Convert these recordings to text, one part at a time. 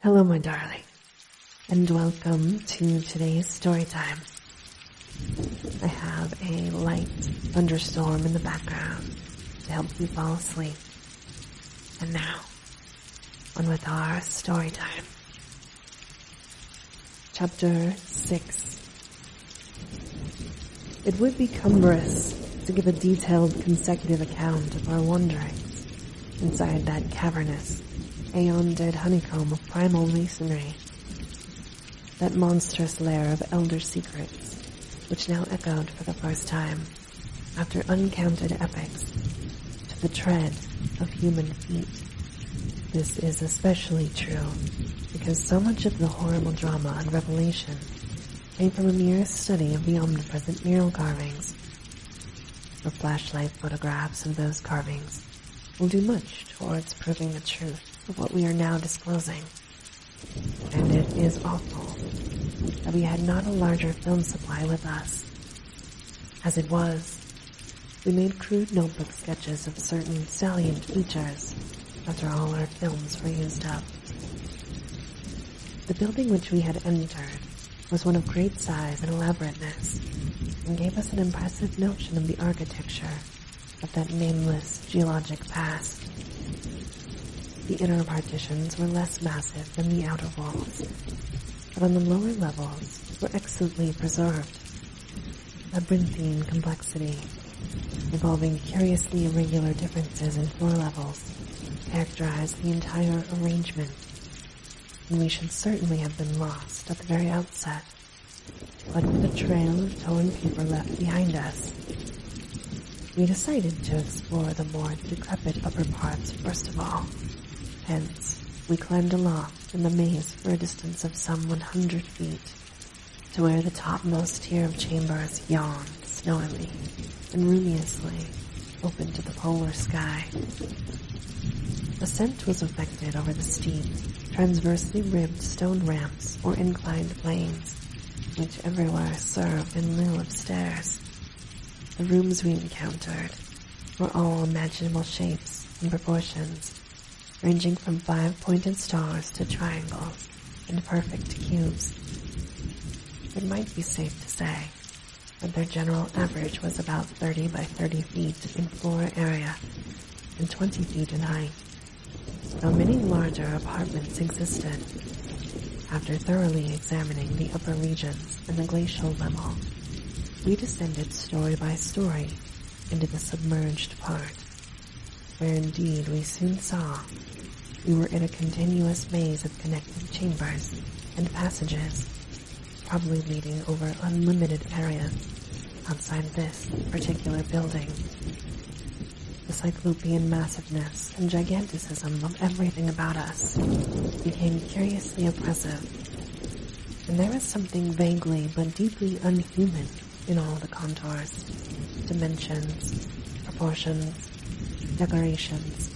Hello, my darling, and welcome to today's story time. I have a light thunderstorm in the background to help you fall asleep. And now, on with our story time. Chapter 6. It would be cumbrous to give a detailed consecutive account of our wanderings inside that cavernous, aeon-dead honeycomb of primal masonry, that monstrous lair of elder secrets, which now echoed for the first time, after uncounted epochs, to the tread of human feet. This is especially true because so much of the horrible drama and revelation came from a mere study of the omnipresent mural carvings. The flashlight photographs of those carvings will do much towards proving the truth of what we are now disclosing. And it is awful that we had not a larger film supply with us. As it was, we made crude notebook sketches of certain salient features after all our films were used up. The building which we had entered was one of great size and elaborateness, and gave us an impressive notion of the architecture of that nameless geologic past. The inner partitions were less massive than the outer walls, but on the lower levels were excellently preserved. Labyrinthine complexity, involving curiously irregular differences in floor levels, characterized the entire arrangement, and we should certainly have been lost at the very outset, but with a trail of torn paper left behind us. We decided to explore the more decrepit upper parts first of all. Hence, we climbed aloft in the maze for a distance of some 100 feet, to where the topmost tier of chambers yawned snowily and ruinously open to the polar sky. Ascent was effected over the steep, transversely ribbed stone ramps or inclined planes, which everywhere served in lieu of stairs. The rooms we encountered were all imaginable shapes and proportions, ranging from 5-pointed stars to triangles and perfect cubes. It might be safe to say that their general average was about 30 by 30 feet in floor area and 20 feet in height, though many larger apartments existed. After thoroughly examining the upper regions and the glacial level, we descended story by story into the submerged part, where indeed we soon saw we were in a continuous maze of connected chambers and passages, probably leading over unlimited areas outside this particular building. The cyclopean massiveness and giganticism of everything about us became curiously oppressive, and there was something vaguely but deeply unhuman in all the contours, dimensions, proportions, decorations,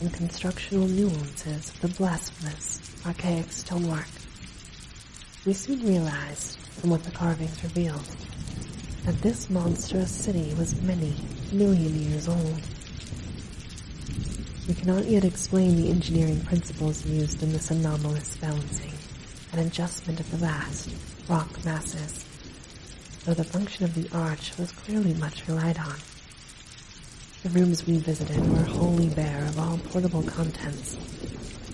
and constructional nuances of the blasphemous, archaic stonework. We soon realized, from what the carvings revealed, that this monstrous city was many million years old. We cannot yet explain the engineering principles used in this anomalous balancing and adjustment of the vast rock masses, though the function of the arch was clearly much relied on. The rooms we visited were wholly bare of all portable contents,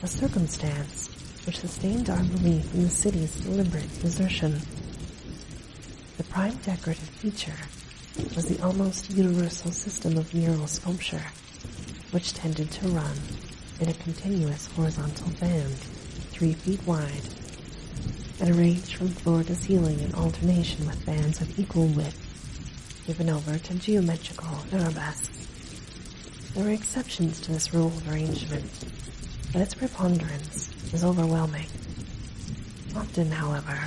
a circumstance which sustained our belief in the city's deliberate desertion. The prime decorative feature was the almost universal system of mural sculpture, which tended to run in a continuous horizontal band, 3 feet wide, and arranged from floor to ceiling in alternation with bands of equal width, given over to geometrical arabesques. There were exceptions to this rule of arrangement, but its preponderance was overwhelming. Often, however,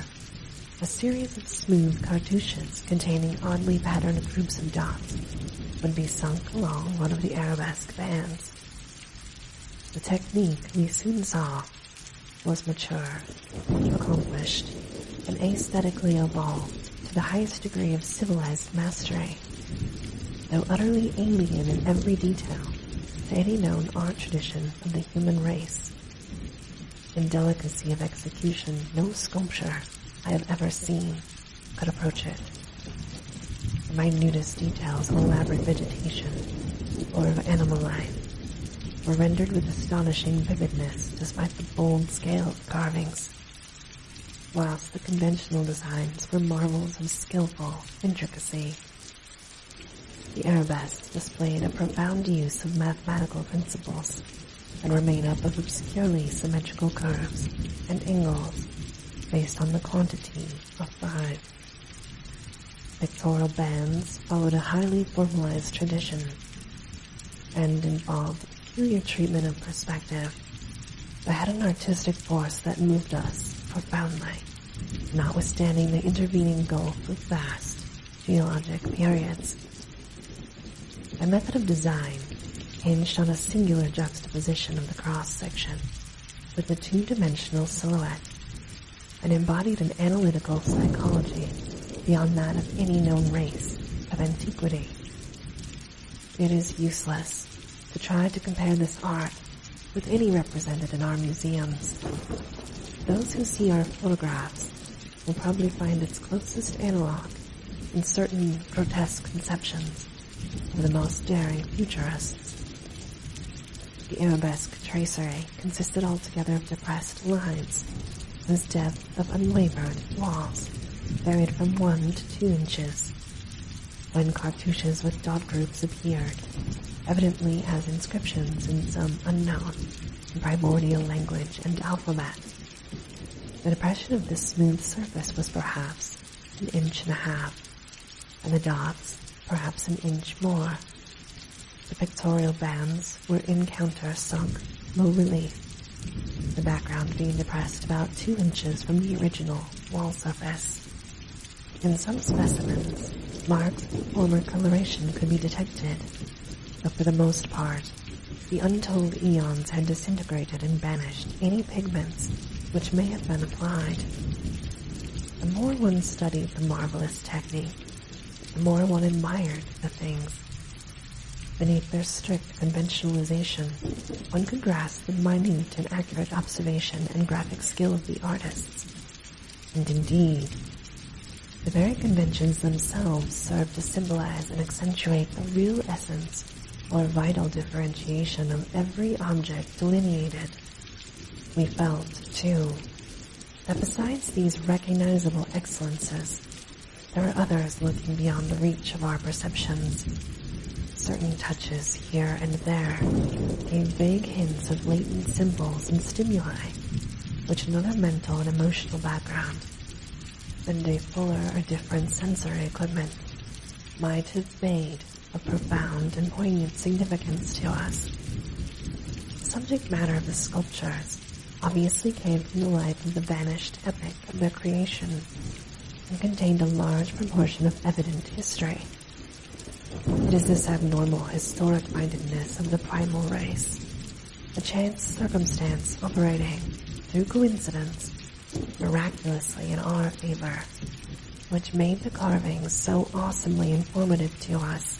a series of smooth cartouches containing oddly patterned groups of dots would be sunk along one of the arabesque bands. The technique, we soon saw, was mature, accomplished, and aesthetically evolved to the highest degree of civilized mastery, though utterly alien in every detail to any known art tradition of the human race. In delicacy of execution, no sculpture I have ever seen could approach it. The minutest details of elaborate vegetation or of animal life were rendered with astonishing vividness despite the bold scale of the carvings, whilst the conventional designs were marvels of skillful intricacy. The arabesques displayed a profound use of mathematical principles and were made up of obscurely symmetrical curves and angles based on the quantity of 5. Pictorial bands followed a highly formalized tradition and involved a peculiar treatment of perspective. They had an artistic force that moved us profoundly, notwithstanding the intervening gulf of vast geologic periods. My method of design hinged on a singular juxtaposition of the cross-section with the two-dimensional silhouette and embodied an analytical psychology beyond that of any known race of antiquity. It is useless to try to compare this art with any represented in our museums. Those who see our photographs will probably find its closest analog in certain grotesque conceptions of the most daring futurists. The arabesque tracery consisted altogether of depressed lines, whose depth of unwavered walls varied from 1 to 2 inches. When cartouches with dot groups appeared, evidently as inscriptions in some unknown and primordial language and alphabet, the depression of this smooth surface was perhaps 1.5 inches, and the dots perhaps 1 inch more. The pictorial bands were in counter-sunk, low relief, the background being depressed about 2 inches from the original wall surface. In some specimens, marks of former coloration could be detected, but for the most part, the untold eons had disintegrated and banished any pigments which may have been applied. The more one studied the marvelous technique, the more one admired the things. Beneath their strict conventionalization, one could grasp the minute and accurate observation and graphic skill of the artists. And indeed, the very conventions themselves serve to symbolize and accentuate the real essence or vital differentiation of every object delineated. We felt, too, that besides these recognizable excellences, there are others looking beyond the reach of our perceptions. Certain touches here and there gave vague hints of latent symbols and stimuli, which another mental and emotional background and a fuller or different sensory equipment might have made of profound and poignant significance to us. The subject matter of the sculptures obviously came from the life of the vanished epoch of their creation and contained a large proportion of evident history. It is this abnormal historic-mindedness of the primal race, a chance circumstance operating, through coincidence, miraculously in our favor, which made the carvings so awesomely informative to us,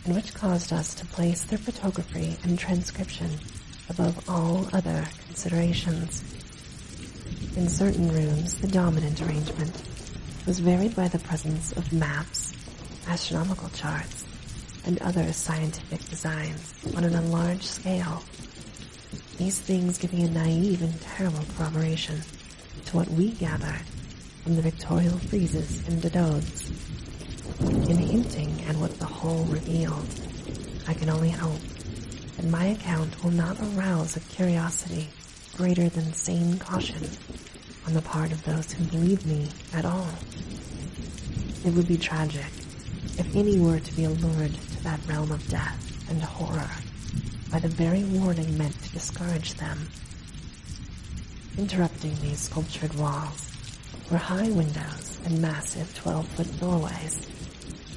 and which caused us to place their photography and transcription above all other considerations. In certain rooms, the dominant arrangement was varied by the presence of maps, astronomical charts, and other scientific designs on an enlarged scale. These things giving a naive and terrible corroboration to what we gathered from the pictorial friezes and dododes. In hinting at what the whole revealed, I can only hope that my account will not arouse a curiosity greater than sane caution on the part of those who believe me at all. It would be tragic if any were to be allured to that realm of death and horror by the very warning meant to discourage them. Interrupting these sculptured walls were high windows and massive 12-foot doorways,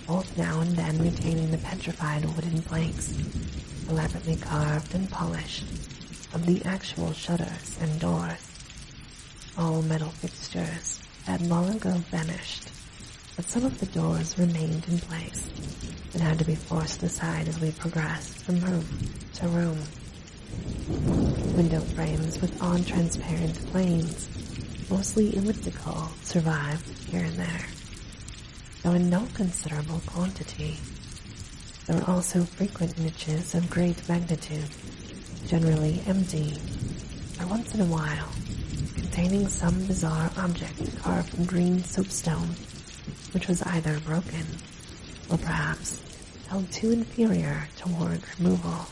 both now and then retaining the petrified wooden planks, elaborately carved and polished, of the actual shutters and doors. All metal fixtures had long ago vanished, but some of the doors remained in place and had to be forced aside as we progressed from room to room. Window frames with odd transparent planes, mostly elliptical, survived here and there, though in no considerable quantity. There were also frequent niches of great magnitude, generally empty, or once in a while, containing some bizarre object carved from green soapstone, which was either broken, or perhaps held too inferior toward removal.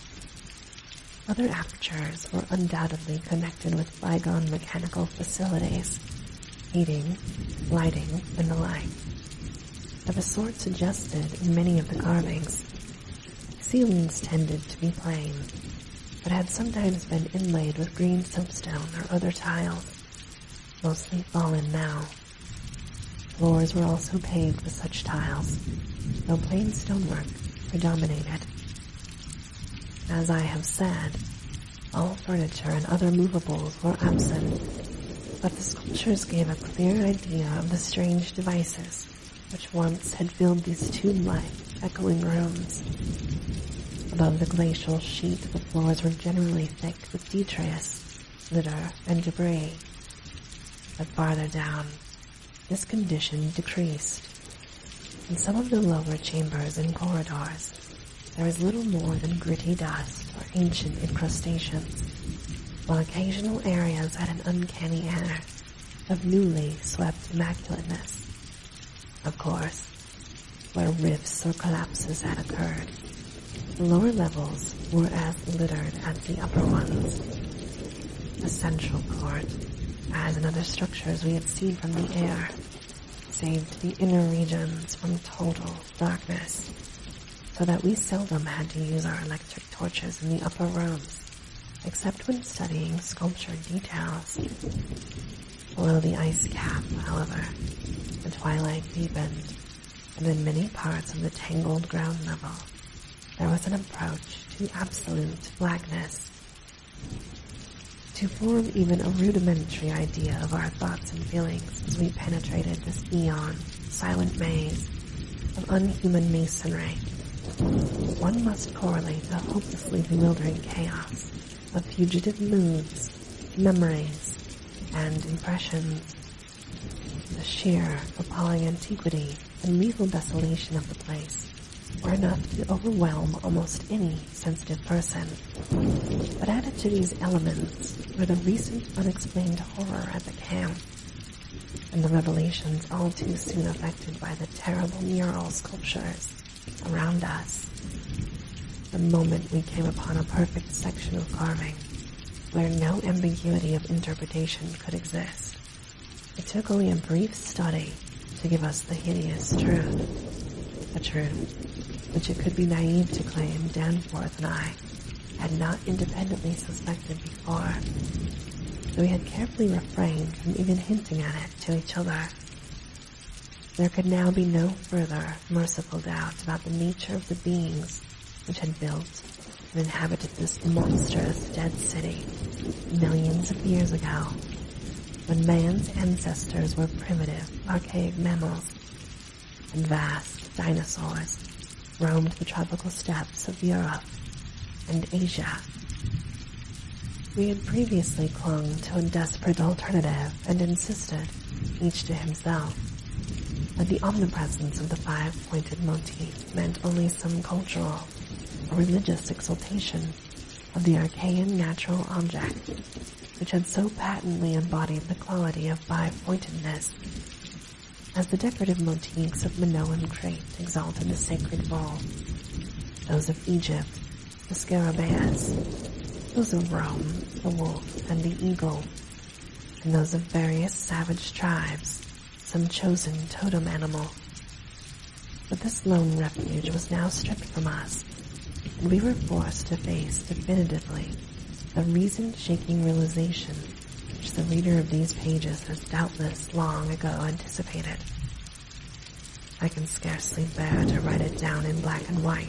Other apertures were undoubtedly connected with bygone mechanical facilities, heating, lighting, and the like, of a sort suggested in many of the carvings. Ceilings tended to be plain, but had sometimes been inlaid with green soapstone or other tiles, mostly fallen now. Floors were also paved with such tiles, though plain stonework predominated. As I have said, all furniture and other movables were absent, but the sculptures gave a clear idea of the strange devices which once had filled these tomb-like, echoing rooms. Above the glacial sheet, the floors were generally thick with detritus, litter, and debris. But farther down, this condition decreased. In some of the lower chambers and corridors, there was little more than gritty dust or ancient incrustations, while occasional areas had an uncanny air of newly swept immaculateness. Of course, where rifts or collapses had occurred, the lower levels were as littered as the upper ones. The central court, as in other structures we had seen from the air, saved the inner regions from total darkness, so that we seldom had to use our electric torches in the upper rooms, except when studying sculptured details. Below the ice cap, however, the twilight deepened, and in many parts of the tangled ground level, there was an approach to absolute blackness. To form even a rudimentary idea of our thoughts and feelings as we penetrated this eon, silent maze of unhuman masonry, one must correlate a hopelessly bewildering chaos of fugitive moods, memories, and impressions. The sheer, appalling antiquity and lethal desolation of the place were enough to overwhelm almost any sensitive person. But added to these elements were the recent unexplained horror at the camp, and the revelations all too soon affected by the terrible mural sculptures around us. The moment we came upon a perfect section of carving, where no ambiguity of interpretation could exist, it took only a brief study to give us the hideous truth, a truth which it could be naive to claim Danforth and I had not independently suspected before, though we had carefully refrained from even hinting at it to each other. There could now be no further merciful doubt about the nature of the beings which had built and inhabited this monstrous dead city millions of years ago, when man's ancestors were primitive, archaic mammals, and vast dinosaurs roamed the tropical steppes of Europe and Asia. We had previously clung to a desperate alternative and insisted, each to himself, that the omnipresence of the five-pointed motif meant only some cultural or religious exaltation of the archaic natural object which had so patently embodied the quality of five-pointedness, as the decorative motifs of Minoan Crete exalted the sacred bull, those of Egypt, the scarabaeus, those of Rome, the wolf and the eagle, and those of various savage tribes, some chosen totem animal. But this lone refuge was now stripped from us, and we were forced to face definitively the reason-shaking realization which the reader of these pages has doubtless long ago anticipated. I can scarcely bear to write it down in black and white,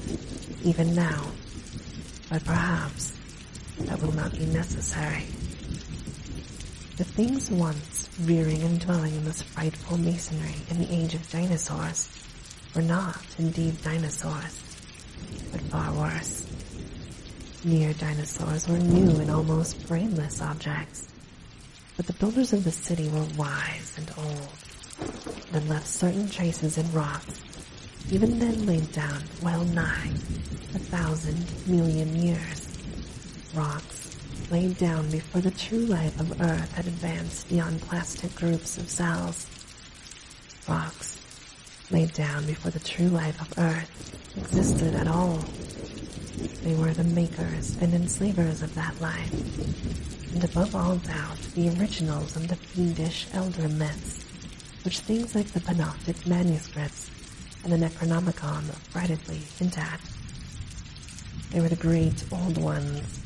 even now, but perhaps that will not be necessary. The things once rearing and dwelling in this frightful masonry in the age of dinosaurs were not indeed dinosaurs, but far worse. Near dinosaurs were new and almost brainless objects, but the builders of the city were wise and old, and had left certain traces in rocks, even then laid down well nigh 1,000 million years. Rocks laid down before the true life of Earth had advanced beyond plastic groups of cells. Rocks laid down before the true life of Earth existed at all. They were the makers and enslavers of that life, and above all doubt the originals of the fiendish elder myths, which things like the Panoptic manuscripts and the Necronomicon affrightedly hint at. They were the great old ones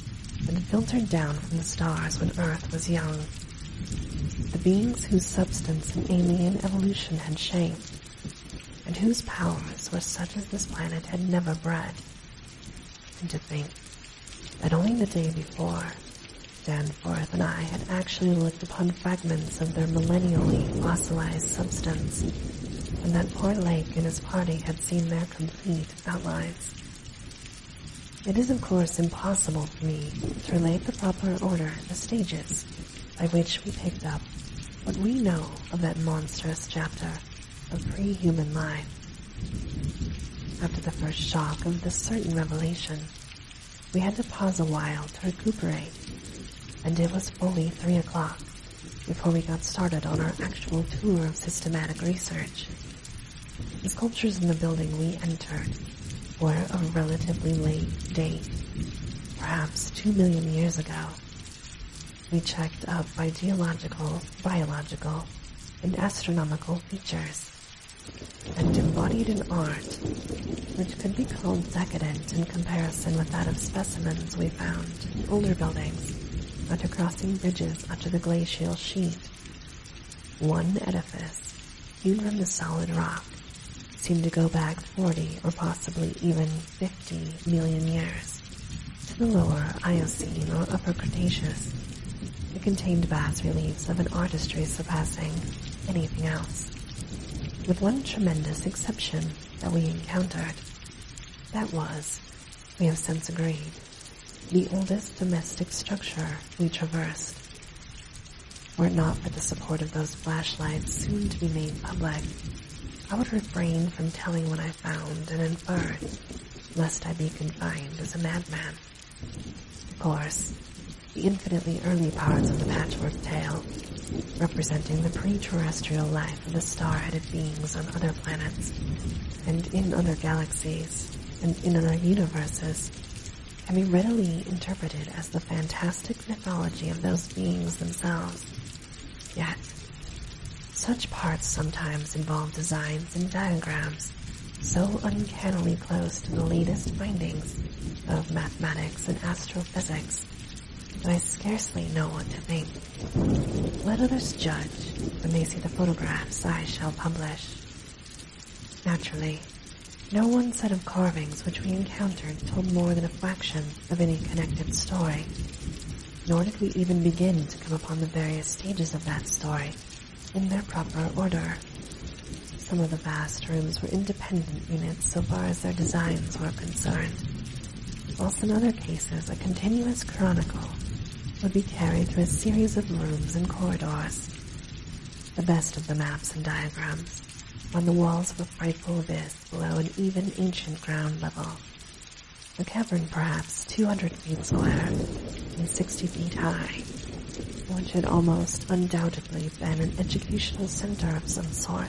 that had filtered down from the stars when Earth was young, the beings whose substance an alien evolution had shaped, and whose powers were such as this planet had never bred. And to think that only the day before, Danforth and I had actually looked upon fragments of their millennially fossilized substance, and that poor Lake and his party had seen their complete outlines. It is of course impossible for me to relate the proper order, the stages, by which we picked up what we know of that monstrous chapter of pre-human life. After the first shock of this certain revelation, we had to pause a while to recuperate, and it was fully 3 o'clock before we got started on our actual tour of systematic research. The sculptures in the building we entered were of a relatively late date, perhaps 2 million years ago. We checked up by geological, biological, and astronomical features, and embodied an art which could be called decadent in comparison with that of specimens we found in older buildings after crossing bridges under the glacial sheet. One edifice, hewn from the solid rock, seemed to go back 40 or possibly even 50 million years to the lower Eocene or Upper Cretaceous. It contained bas-reliefs of an artistry surpassing anything else, with one tremendous exception that we encountered. That was, we have since agreed, the oldest domestic structure we traversed. Were it not for the support of those flashlights soon to be made public, I would refrain from telling what I found and inferred, lest I be confined as a madman. Of course, the infinitely early parts of the patchwork tale, representing the pre-terrestrial life of the star-headed beings on other planets, and in other galaxies, and in other universes, can be readily interpreted as the fantastic mythology of those beings themselves. Yet, such parts sometimes involve designs and diagrams so uncannily close to the latest findings of mathematics and astrophysics that I scarcely know what to think. Let others judge when they see the photographs I shall publish. Naturally, no one set of carvings which we encountered told more than a fraction of any connected story, nor did we even begin to come upon the various stages of that story in their proper order. Some of the vast rooms were independent units so far as their designs were concerned, whilst in other cases a continuous chronicle would be carried through a series of rooms and corridors. The best of the maps and diagrams on the walls of a frightful abyss below an even ancient ground level. A cavern perhaps 200 feet square and 60 feet high, which had almost undoubtedly been an educational center of some sort.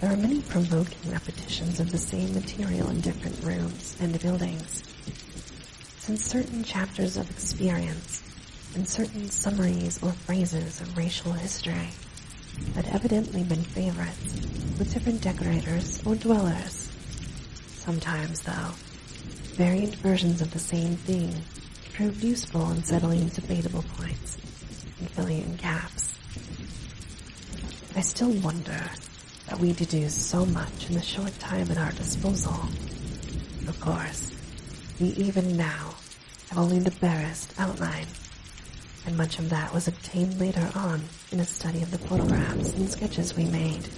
There are many provoking repetitions of the same material in different rooms and buildings, since certain chapters of experience and certain summaries or phrases of racial history had evidently been favorites with different decorators or dwellers. Sometimes, though, variant versions of the same thing proved useful in settling debatable points and filling in gaps. I still wonder that we deduce so much in the short time at our disposal. Of course, we even now have only the barest outline, and much of that was obtained later on in a study of the photographs and sketches we made.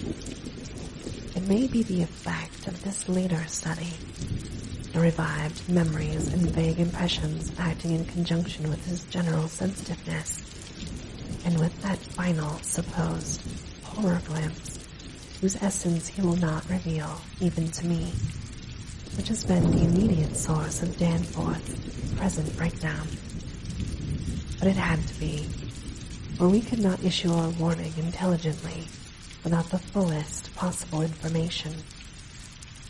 It may be the effect of this later study the revived memories and vague impressions acting in conjunction with his general sensitiveness, and with that final, supposed, horror glimpse, whose essence he will not reveal, even to me, which has been the immediate source of Danforth's present breakdown. But it had to be, for we could not issue our warning intelligently without the fullest possible information,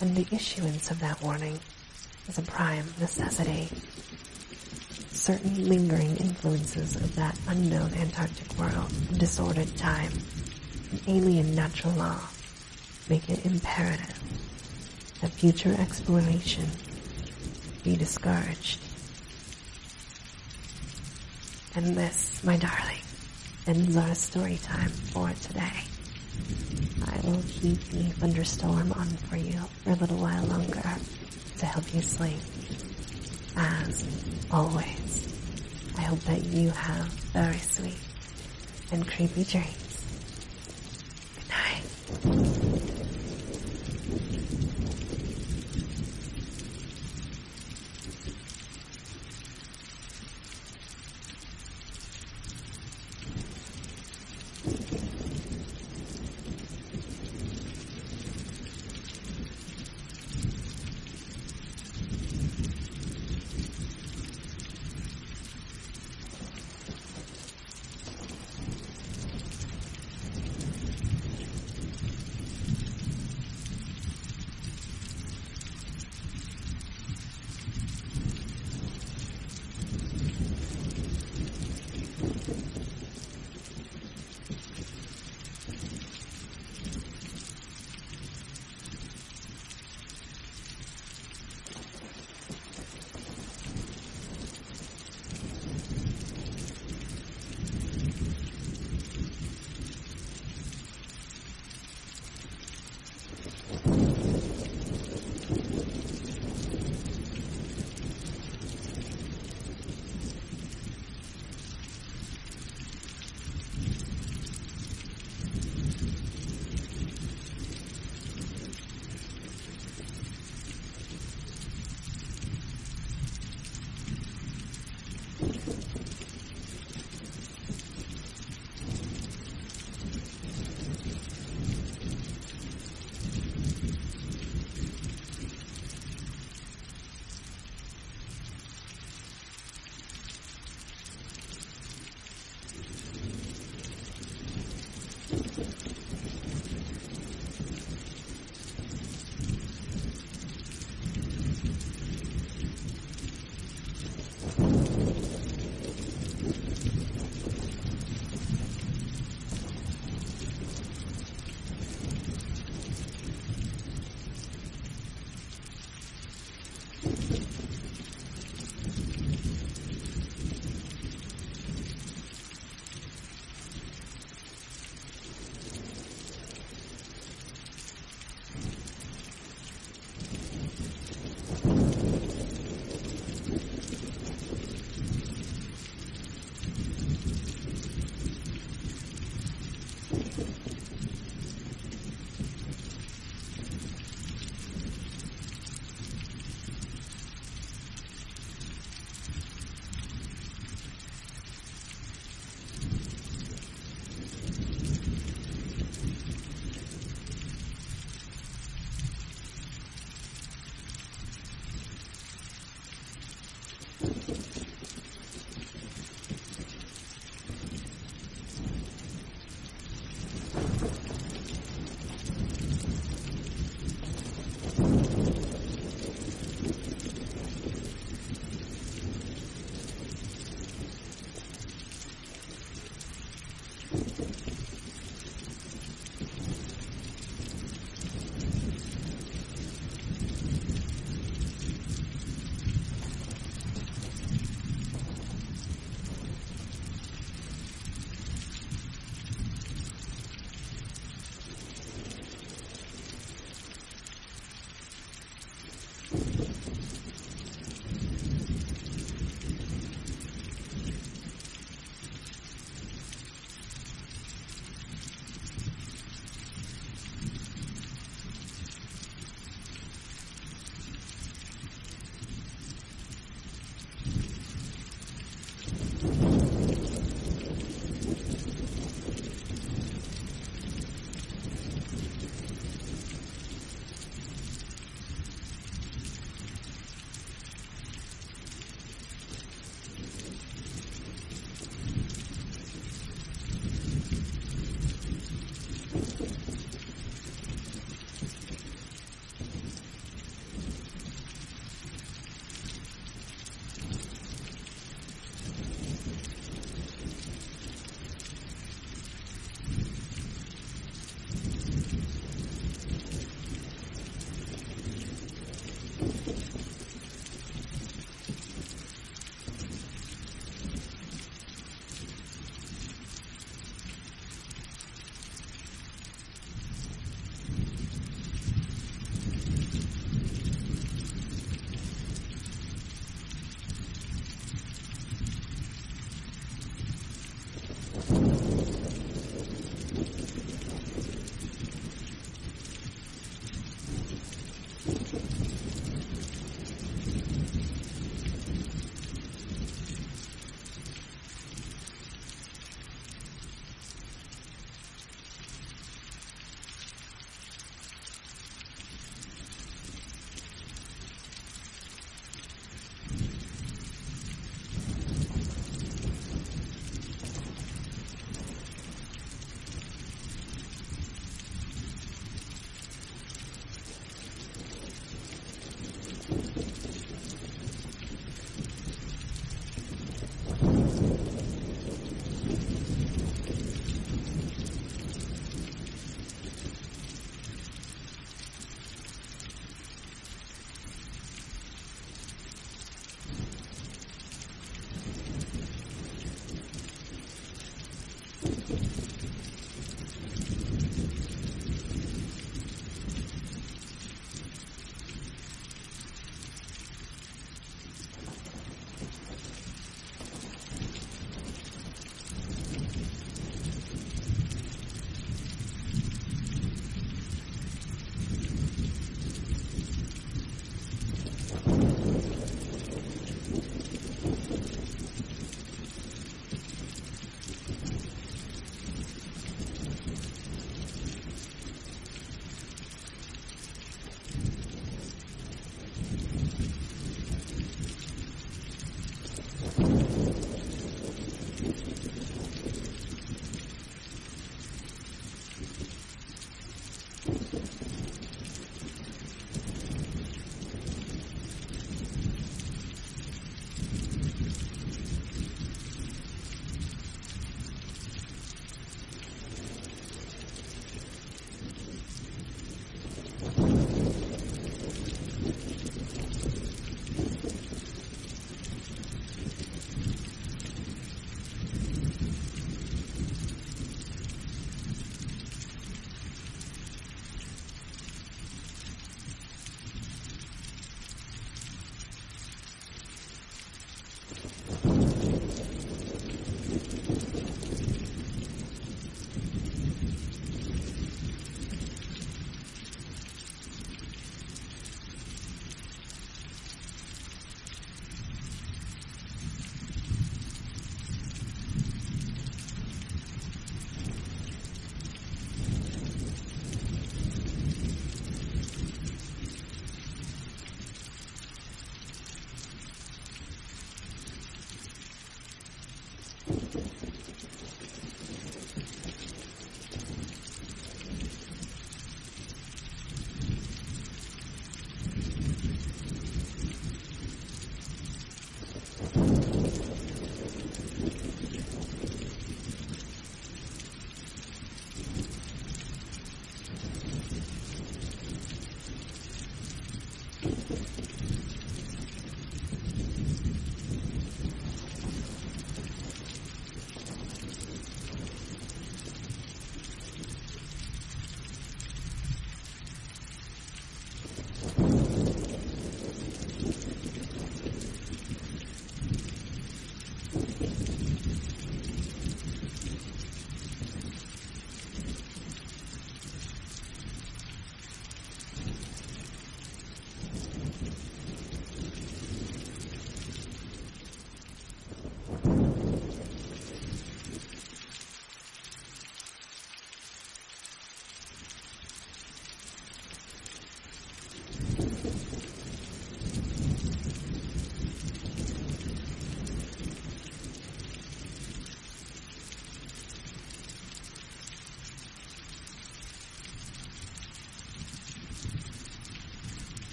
and the issuance of that warning is a prime necessity. Certain lingering influences of that unknown Antarctic world of disordered time and alien natural law make it imperative that future exploration be discouraged. And this, my darling, ends our story time for today. I will keep the thunderstorm on for you for a little while longer to help you sleep. As always, I hope that you have very sweet and creepy dreams. Good night.